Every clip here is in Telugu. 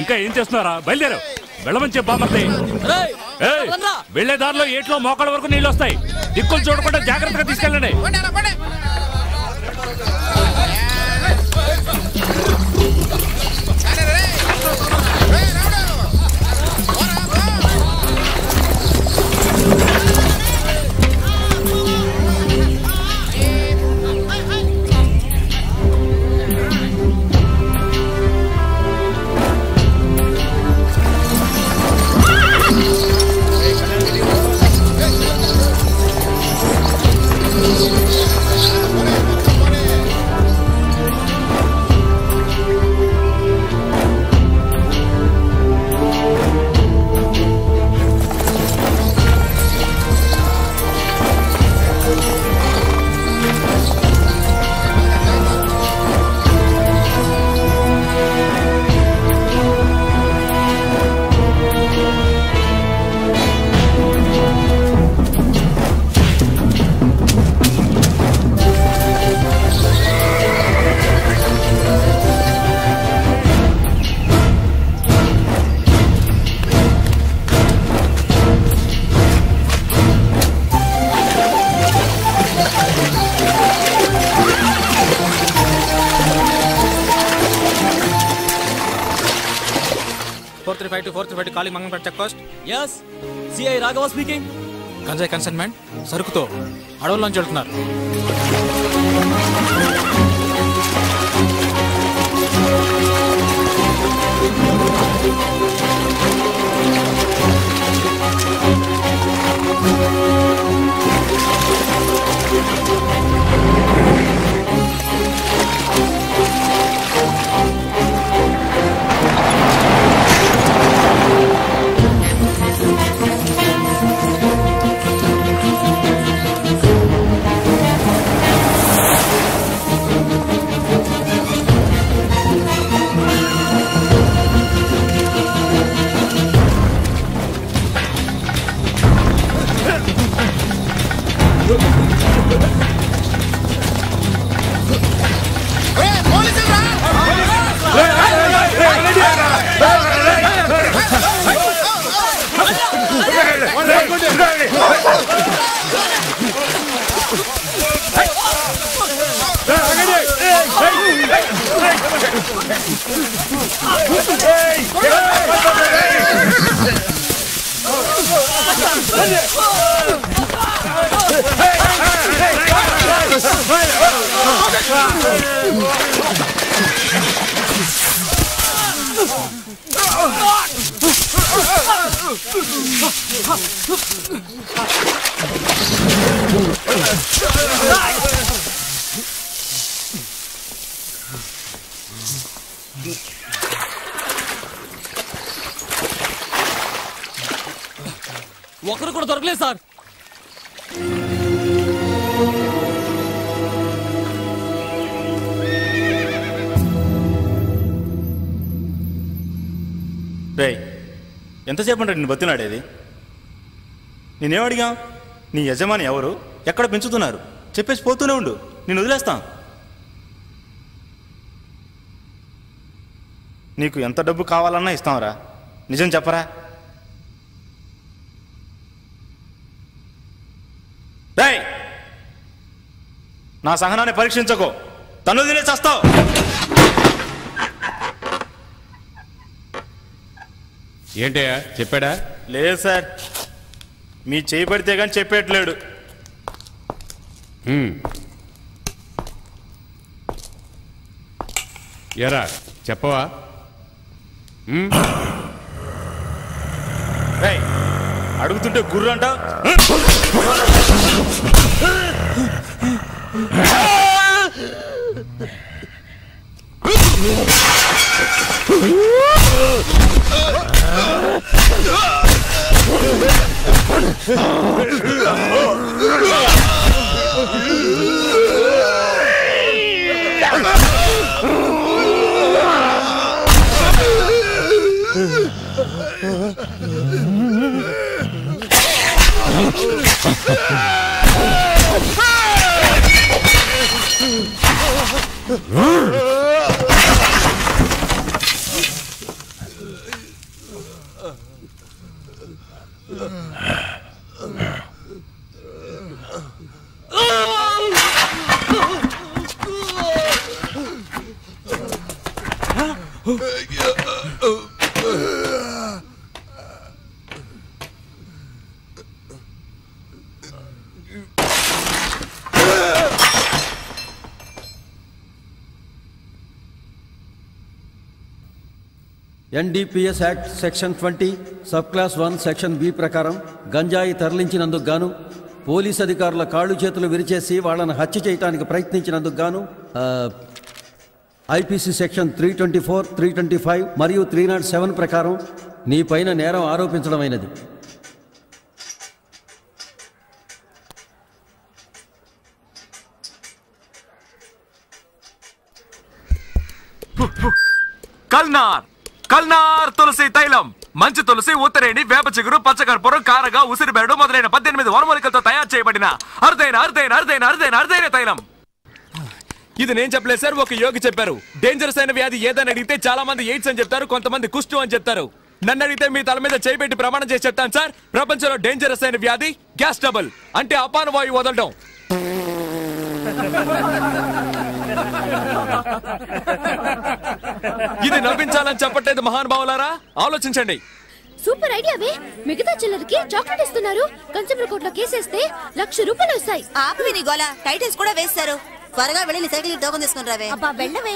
ఇంకా ఏం చేస్తున్నారా? బయలుదేరు, వెళ్ళమని చెప్పామర్ది. వెళ్లే దారిలో ఏట్లో మోకాళ్ళ వరకు నీళ్ళు వస్తాయి. దిక్కులు చూడకుండా జాగ్రత్తగా తీసుకెళ్ళండి. calling Mangalpet check post. Yes, CI Raghava speaking. Kanjai consignment సరుకుతో అడవుల్లోంచి వెళ్తున్నారు. ఒకరు కూడా దొరకలేదు సార్. రేయ్, ఎంతసేపు అంటే నిన్ను బతిలాడేది? నేనేం అడిగా? నీ యజమాని ఎవరు, ఎక్కడ పెంచుతున్నారు చెప్పేసి పోతూనే ఉండు, నేను వదిలేస్తాం. నీకు ఎంత డబ్బు కావాలన్నా ఇస్తాంరా, నిజం చెప్పరా? రేయ్, నా సహనాన్ని పరీక్షించకో, తను తినే చేస్తావు. ఏంటయ్యా చెప్పాడా? లేదు సార్, మీ చేయి పడితే కానీ చెప్పేట్లేడు. ఎరా చెప్పవా? రేయ్, అడుగుతుంటే గుర్రు అంట. NDPS act section 20 sub clause 1 section b ప్రకారం గంజాయి తరలించినందుకు గాను పోలీస్ అధికారుల కాళ్ళు చేతులు విరిచేసి వాళ్ళని హత్య చేయడానికి ప్రయత్నించినందుకు గాను IPC సెక్షన్ 324, 325 మరియు 307 ప్రకారం నీ పైన నేరం ఆరోపించడమైనది. కల్నార్ తులసి తైలం, మంచి తులసి, ఉత్తరేణి, వేప చిగురు, పచ్చకర్పూరం, కారగా, ఉసిరిబేడు మొదలైన 18 వనమూలికలతో తయారు చేయబడిన అరుదైన తైలం. ఇది నేను చెప్పలేదు సార్, ఒక యోగి చెప్పారు. డేంజరస్ అయిన వ్యాధి ఏదని అడిగితే చాలా మంది ఎయిడ్స్ అని చెప్తారు, కొంతమంది కుష్టు అని చెప్తారు. నన్ను అడిగితే మీ తల మీద చేయిబెట్టి ప్రమాణం చేసి చెప్తాను సార్, ప్రపంచంలో డేంజరస్ అయిన వ్యాధి గ్యాస్ ట్రబుల్, అంటే అపాన వాయువు వదలడం. ఇది నవ్వించాలని చెప్పట్లేదు మహానుభావులారా, ఆలోచించండి. సూపర్ ఐడియావే. మిగతా చిల్లరికి చాక్లెట్ ఇస్తున్నారు. కన్స్యూమర్ కోర్టులో కేసేస్తే ₹1,00,000 వస్తాయి. ఆపి నీ గోల. టైటిల్స్ కూడా వేస్తారు. త్వరగా వెళ్ళి సైకిల్ టోకన్ తీసుకుని రావే. అబ్బా వెళ్ళవే.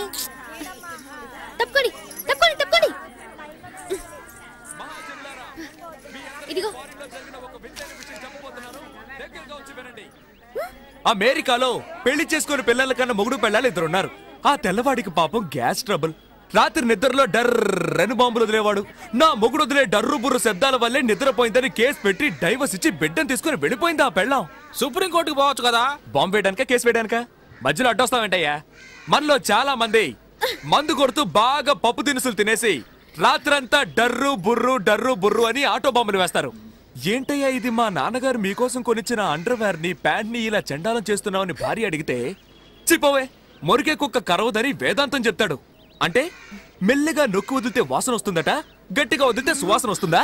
తప్పుకోండి తప్పుకోండి తప్పుకోండి. ఇదిగో. అమెరికాలో పెళ్లి చేసుకుని పిల్లల కన్నా మొగుడు పెళ్ళాలి 2 ఉన్నారు. ఆ తెల్లవాడికి పాపం గ్యాస్ ట్రబుల్. రాత్రి నిద్రలో డర్రని బాంబులు వదిలేవాడు. నా మొగుడు వదిలే డర్రు బుర్రు శబ్దాల వల్లే నిద్రపోయిందని కేసు పెట్టి డైవర్స్ ఇచ్చి బిడ్డను తీసుకుని వెళ్ళిపోయింది ఆ పెళ్ళాం. సుప్రీంకోర్టుకు పోవచ్చు కదా. బాంబు వేయడానిక, కేసు వేయడానిక? మధ్యలో అడ్డొస్తావేంటయ్యా? మనలో చాలా మంది మందు కొడుతూ బాగా పప్పు దినుసులు తినేసి రాత్రంతా డర్రు బుర్రు అని ఆటో బాంబులు వేస్తారు. ఏంటయ్యా ఇది, మా నాన్నగారు మీకోసం కొనిచ్చిన అండర్వేర్ ని, ప్యాంట్ ని ఇలా చండాలం చేస్తున్నావని భార్య అడిగితే, చిపోవే మొరిగే కుక్క కరవదని వేదాంతం చెప్తాడు. అంటే మెల్లగా నొక్కి వదిలితే వాసన వస్తుందట, గట్టిగా వదిలితే సువాసన వస్తుందా?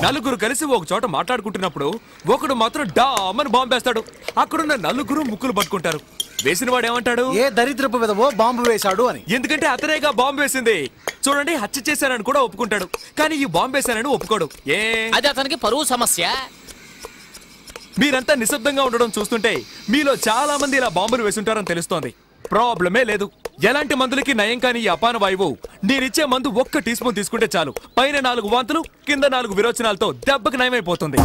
నలుగురు కలిసి ఒక చోట మాట్లాడుకుంటున్నప్పుడు ఒకడు మాత్రం డామని బాంబు వేస్తాడు. అక్కడున్న నలుగురు ముక్కులు పట్టుకుంటారు. వేసిన వాడు ఏమంటాడు? ఏ దరిద్రపు విధవో బాంబు వేశాడు అని. ఎందుకంటే అతనేగా బాంబు వేసింది. చూడండి, హత్య చేశానని కూడా ఒప్పుకుంటాడు, కానీ ఈ బాంబు వేశానని ఒప్పుకోడు. అది అతనికి పరువు సమస్య. మీరంతా నిశ్శబ్దంగా ఉండడం చూస్తుంటే మీలో చాలా మంది ఇలా బాంబులు వేసుంటారని తెలుస్తోంది. ప్రాబ్లమే లేదు. ఎలాంటి మందులకి నయం కాని ఈ అపాన వాయువు నేనిచ్చే మందు 1 టీ స్పూన్ తీసుకుంటే చాలు. పైన 4 వాంతులు, కింద 4 విరోచనాలతో దెబ్బకి నయమైపోతుంది.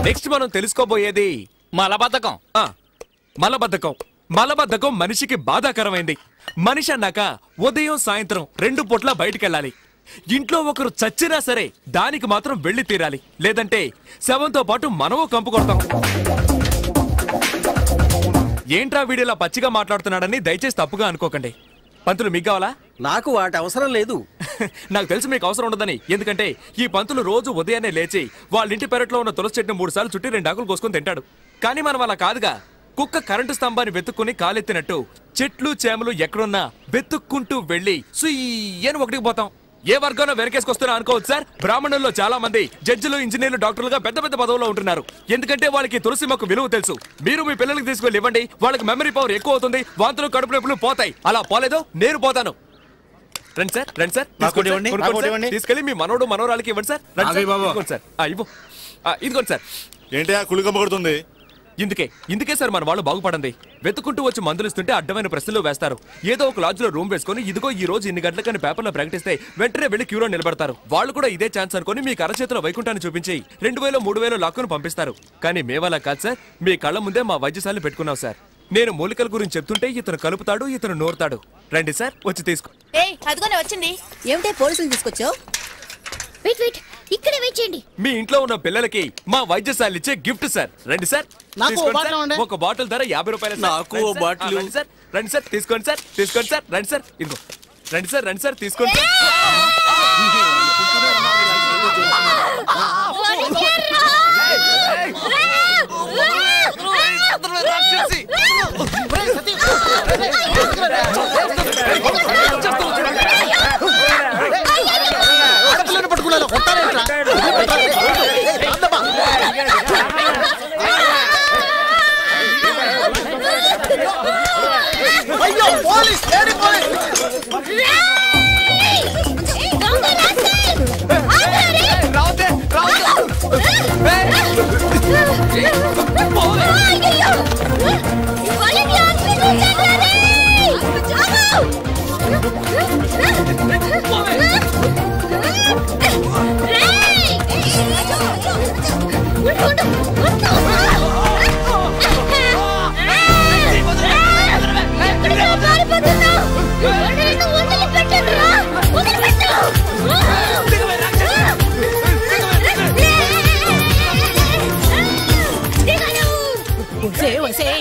నెక్స్ట్ మనం తెలుసుకోబోయేది మలబద్ధకం. మలబద్ధకం మనిషికి బాధాకరమైంది. మనిషి అన్నాక ఉదయం సాయంత్రం 2 పూట్ల బయటికెళ్ళాలి. ఇంట్లో ఒకరు చచ్చినా సరే దానికి మాత్రం వెళ్లి తీరాలి, లేదంటే శవంతో పాటు మనమో కంపు కొడతాం. ఏంట్రా వీడిలా పచ్చిగా మాట్లాడుతున్నాడని దయచేసి తప్పుగా అనుకోకండి. పంతులు మీకు కావాలా? నాకు వాటి అవసరం లేదు. నాకు తెలుసు మీకు అవసరం ఉండదని. ఎందుకంటే ఈ పంతులు రోజు ఉదయాన్నే లేచి వాళ్ళ ఇంటి పెరట్లో ఉన్న తులసి చెట్టును 3 సార్లు చుట్టి 2 ఆకులు కోసుకొని తింటాడు. కానీ మనం అలా కాదుగా. కుక్క కరెంటు స్తంభాన్ని వెతుక్కుని కాలెత్తినట్టు చెట్లు చేమలు ఎక్కడున్నా వెతుక్కుంటూ వెళ్లి సుయ్యని ఒకటికి పోతాం. ఏ వర్గంలో వెనకేసుకొస్తున్నా అనుకోవచ్చు సార్. బ్రాహ్మణుల్లో చాలా మంది జడ్జిలు, ఇంజనీర్లు, డాక్టర్లుగా పెద్ద పెద్ద పదవుల్లో ఉంటున్నారు. ఎందుకంటే వాళ్ళకి తులసి మొక్క విలువ తెలుసు. మీరు మీ పిల్లలకి తీసుకెళ్ళి ఇవ్వండి, వాళ్ళకి మెమరీ పవర్ ఎక్కువ అవుతుంది, వాంతులు కడుపు నొప్పులు పోతాయి. అలా పోలేదో నేను పోతాను. రండి సార్, తీసుకెళ్ళి మీ మనోడు మనోరాలకి ఇవ్వండి సార్. ఇదిగోండి సార్. ఏంటి కుళ్ళుకమ్మ కొడుతుంది? ఇందుకే సార్ మన వాళ్ళు బాగుపడండి. వెతుకుంటూ వచ్చి మందులు ఇస్తుంటే అడ్డమైన ప్రశ్నలు వేస్తారు. ఏదో ఒక లాడ్జ్ లో రూమ్ వేసుకుని ఇదిగో ఈ రోజు ఇన్ని గంటలకని పేపర్లో ప్రకటిస్తే వెంటనే వెళ్లి క్యూలో నిలబడతారు. వాళ్ళు కూడా ఇదే ఛాన్స్ అనుకుని మీకు అరచేతిలో వైకుంఠాన్ని చూపించి 2000, 3000 లాక్కును పంపిస్తారు. కానీ మేవలా కాదు సార్, మీ కళ్ళ ముందే మా వైద్యశాలను పెట్టుకున్నాం సార్. నేను మూలికల గురించి చెప్తుంటే ఇతను కలుపుతాడు, ఇతను నోరుతాడు. రండి సార్, వచ్చి తీసుకో. అదిగోనే వచ్చింది. ఏమిటే పోలీసులు తీసుకొచ్చావు? వెయిట్ ఇక్కడే వెయిట్ చేయండి. మీ ఇంట్లో ఉన్న పిల్లలకి మా వైద్యశాల ఇచ్చే గిఫ్ట్ సార్. రండి సార్, ఒక బాటిల్ ధర 50 రూపాయలు. నాకు సార్, రండి సార్, తీసుకోండి సార్, రండి సార్, ఇదిగో రండి సార్, తీసుకోండి సార్.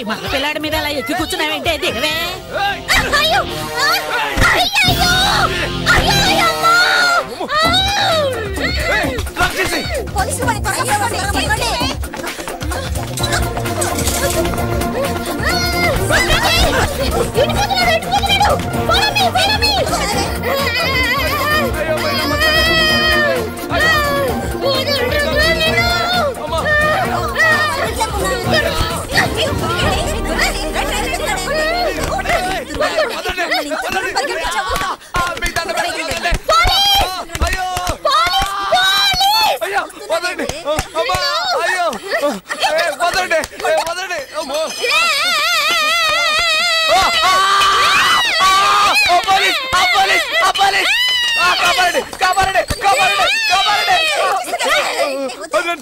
మగ పిల్లాడి మీద అలా ఎక్కి కూర్చున్నావేంటే దిగవే.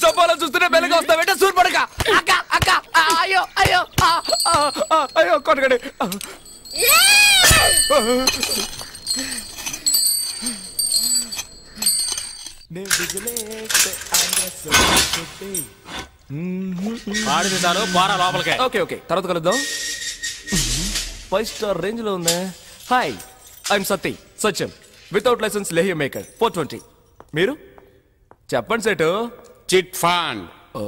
చంపాలని చూస్తూనే మెల్లగా వస్తావేంటే సూర్పడక అక్క అక్క అయ్యో అయ్యో అయ్యో కొట్టకండి. ఓకే ఓకే తర్వాత కలుద్దాం. 5 స్టార్ రేంజ్ లో ఉందా? Hi, I'm Satyam without license లేహ్య మేకర్ 420. మీరు చెప్పండి సెటు. Chit fund. ఓ,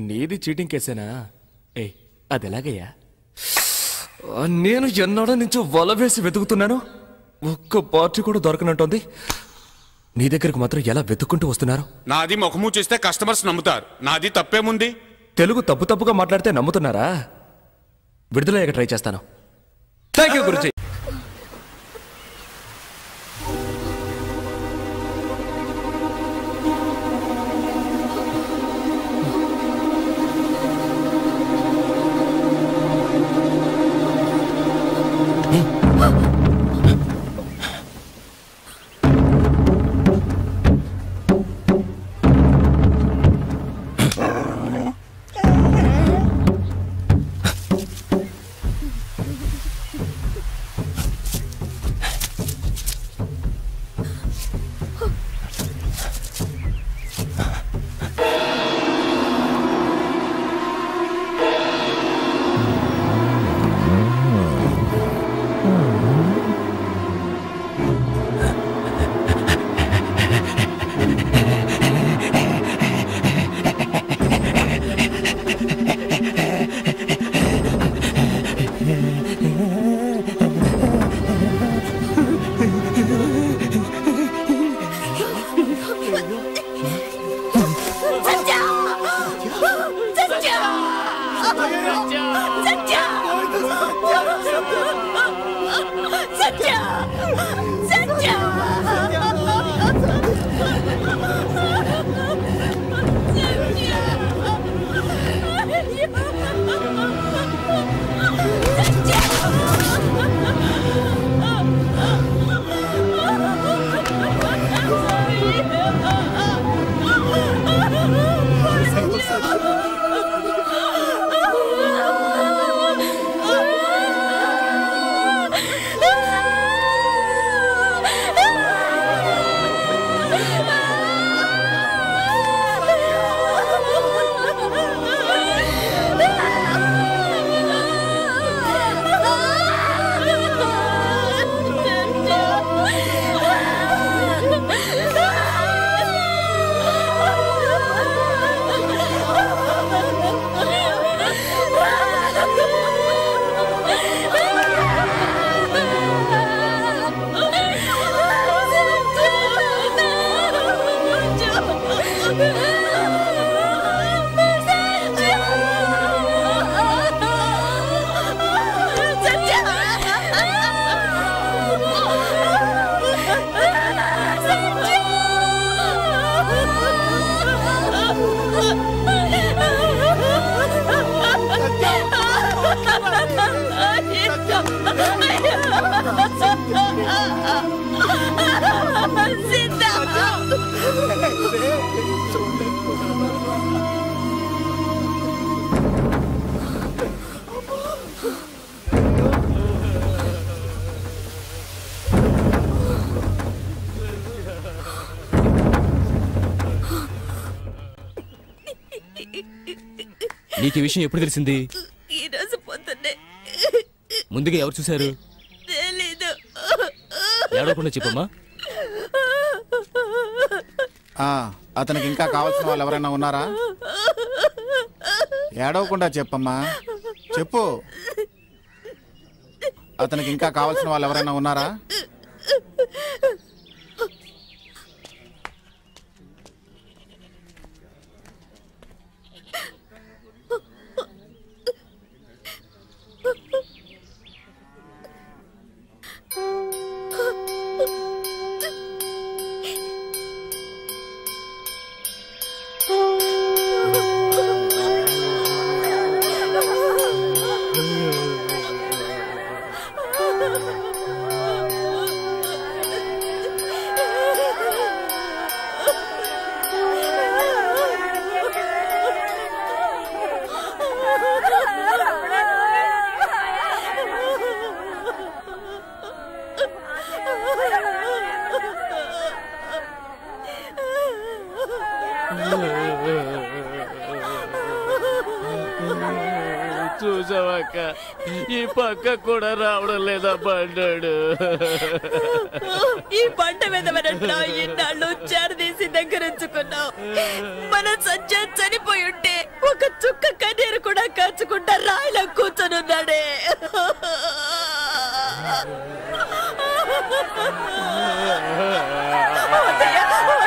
నీది చీటింగ్ కేసేనా? ఏ అది ఎలాగయ్యా? నేను ఎన్నాడో నుంచి వల వేసి వెతుకుతున్నాను, ఒక్క పార్టీ కూడా దొరకనంటోంది. నీ దగ్గరకు మాత్రం ఎలా వెతుక్కుంటూ వస్తున్నారు? నాది ముఖము చూస్తే కస్టమర్స్ నమ్ముతారు, నాది తప్పేముంది? తెలుగు తప్పుగా మాట్లాడితే నమ్ముతున్నారా? విడుదలయ్యాక ట్రై చేస్తాను. Thank you Guruji. నీకు ఈ విషయం ఎప్పుడు తెలిసింది? ఈ రోజు పొద్దున్నే. ముందుగా ఎవరు చూశారు? తెలీదు. ఏడవకుండా చెప్పమ్మా. అతనికి ఇంకా కావాల్సిన వాళ్ళు ఎవరైనా ఉన్నారా? ఏడవకుండా చెప్పమ్మా, చెప్పు. అతనికి ఇంకా కావాల్సిన వాళ్ళు ఎవరైనా ఉన్నారా? చూసావాక ఈ పక్క కూడా రావడం లేదా బండాడు. ఈ పంట మీద ఇన్నాళ్ళు చేరదీసి దగ్గరించుకున్నావు. మన సంజయ్ చనిపోయి ఉంటే ఒక చుక్క కన్నీరు కూడా కాచుకుంటా రాయిలా కూర్చొనున్నాడే.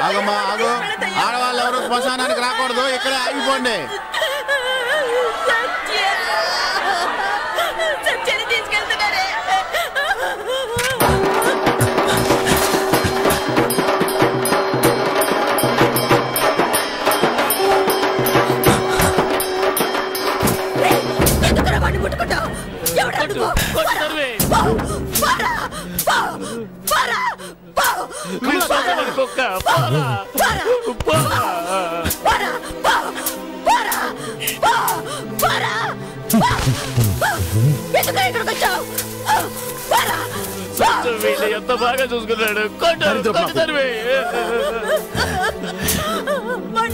ఆగమ్మా, ఆగు. ఆడవాళ్ళు ఎవరు శ్మశానానికి రాకూడదు, ఇక్కడే ఆగిపోండి. సత్యని తీసుకెళ్తున్నారే. ఎందుకు వాడిని ముట్టుకుంటావు? ఎవడు ఎంత బాగా చూసుకున్నాడు.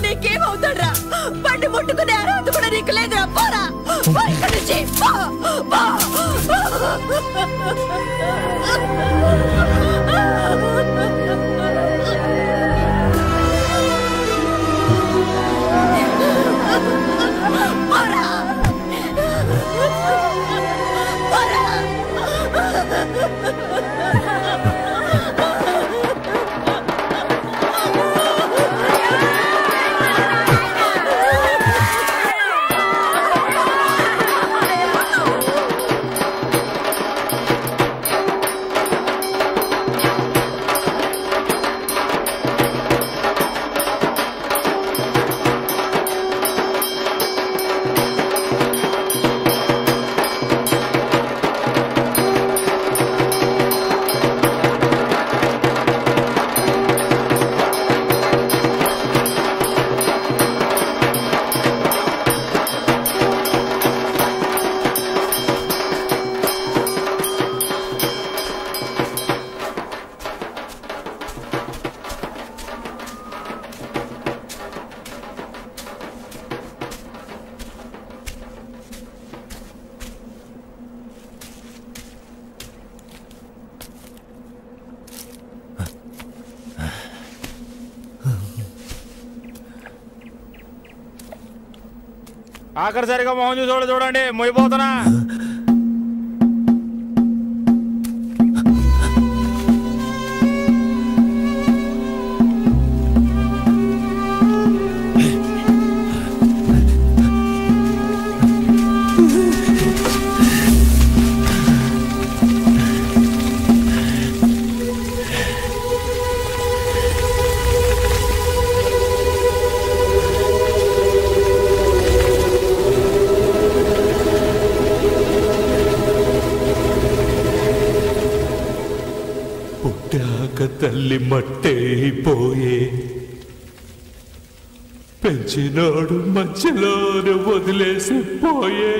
నీకేమవుతాడ్రా? బండి ముట్టుకునే అర్హత కూడా నీకు లేదురా. పోరా ఇక్కడి నుంచి. ఆఖరిసరిగా మోహన్ చూడండి, మొయ్యిపోతున్నా. మట్టైపోయే పెంచినాడు మధ్యలోనే వదిలేసి పోయే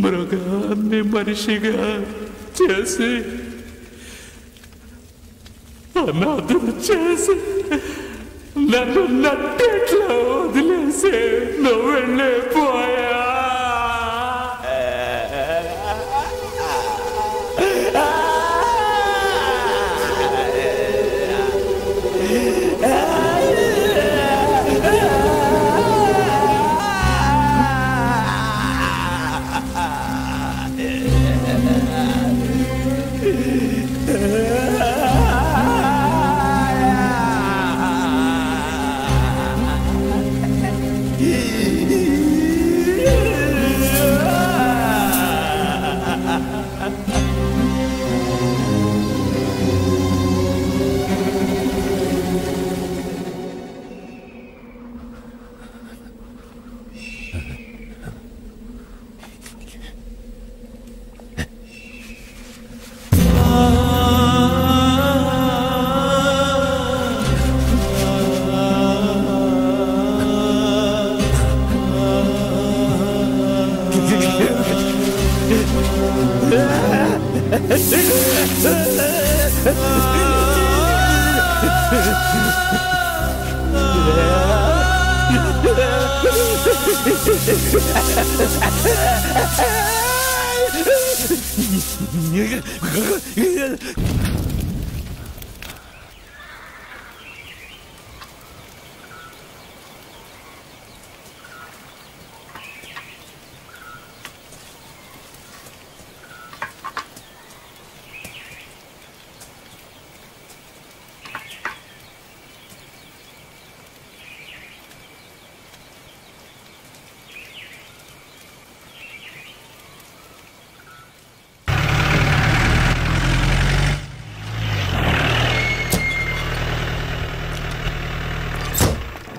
మృగాన్ని మనిషిగా చేసి అనాథం చేసి నన్ను నట్టేట్లా వదిలేసి నువ్వు వెళ్ళిపోయా.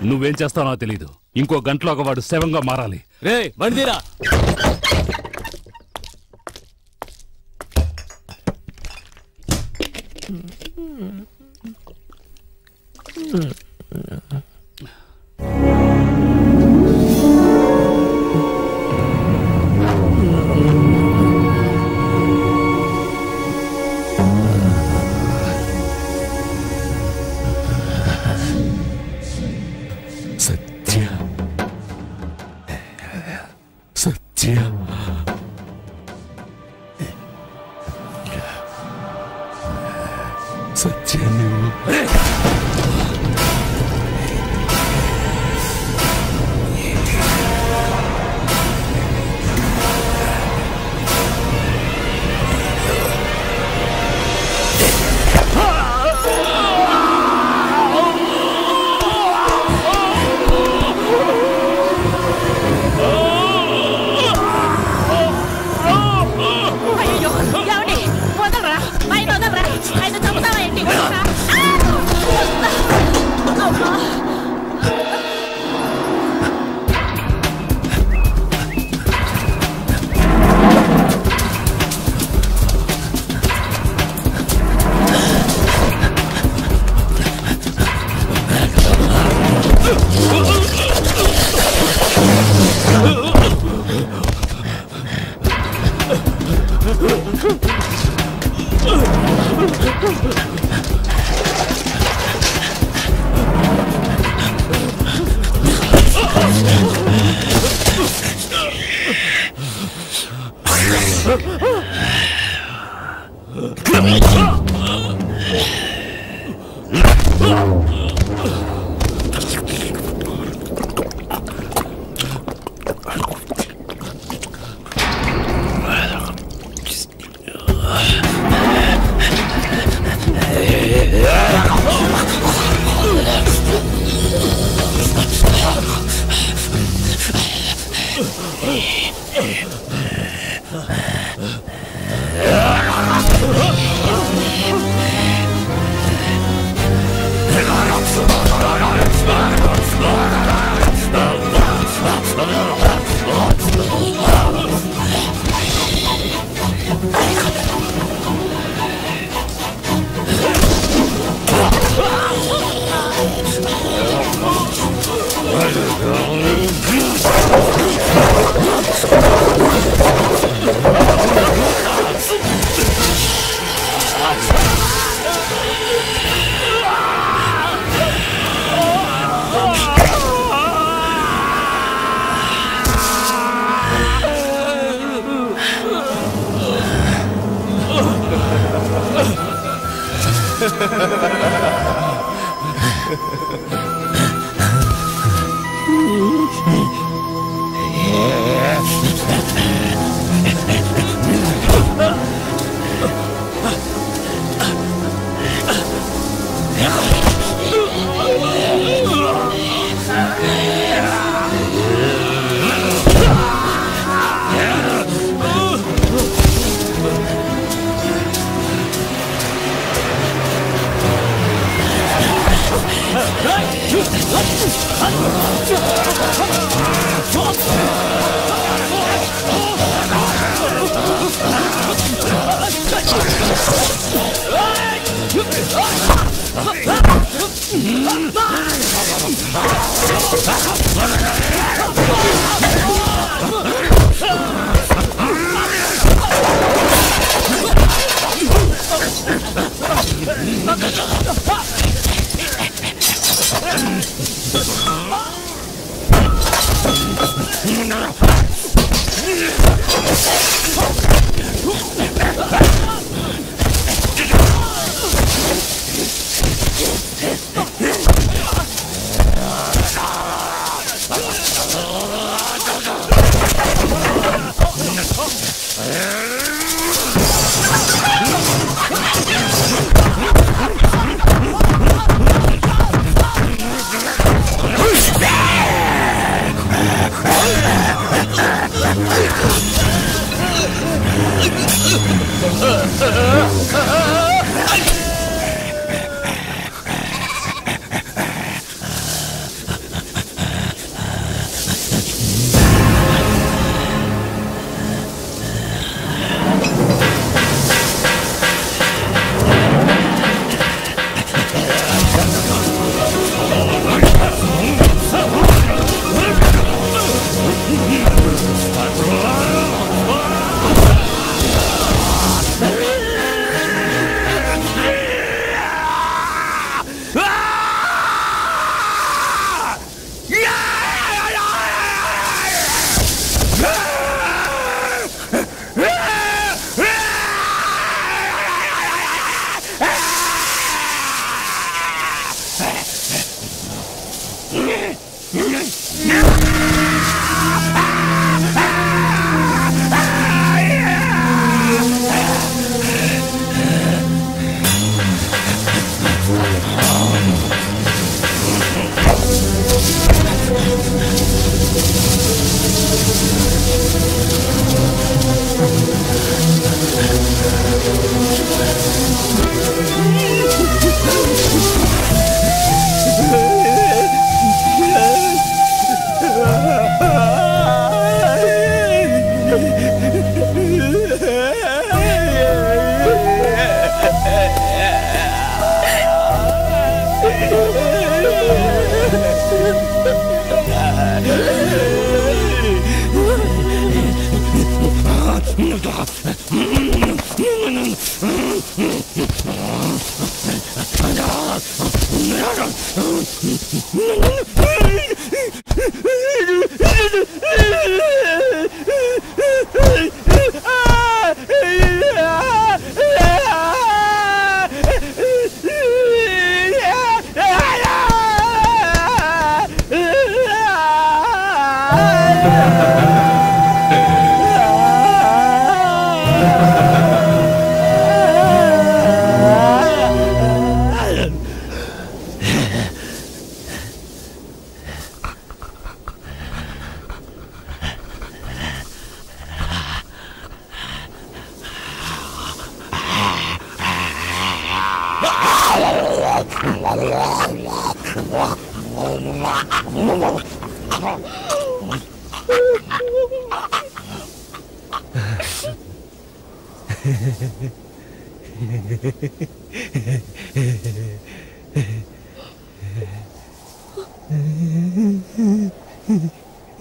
నువ్వేం చేస్తావో తెలీదు. ఇంకో గంటలో ఒక వాడు శవంగా మారాలి. రే బండిరా.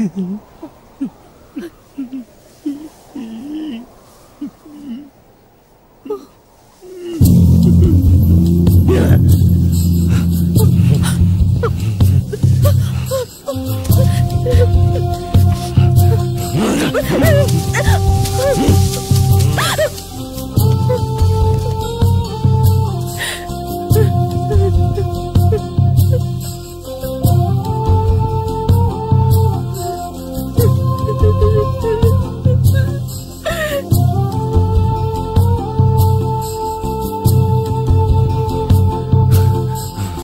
Mm-hmm.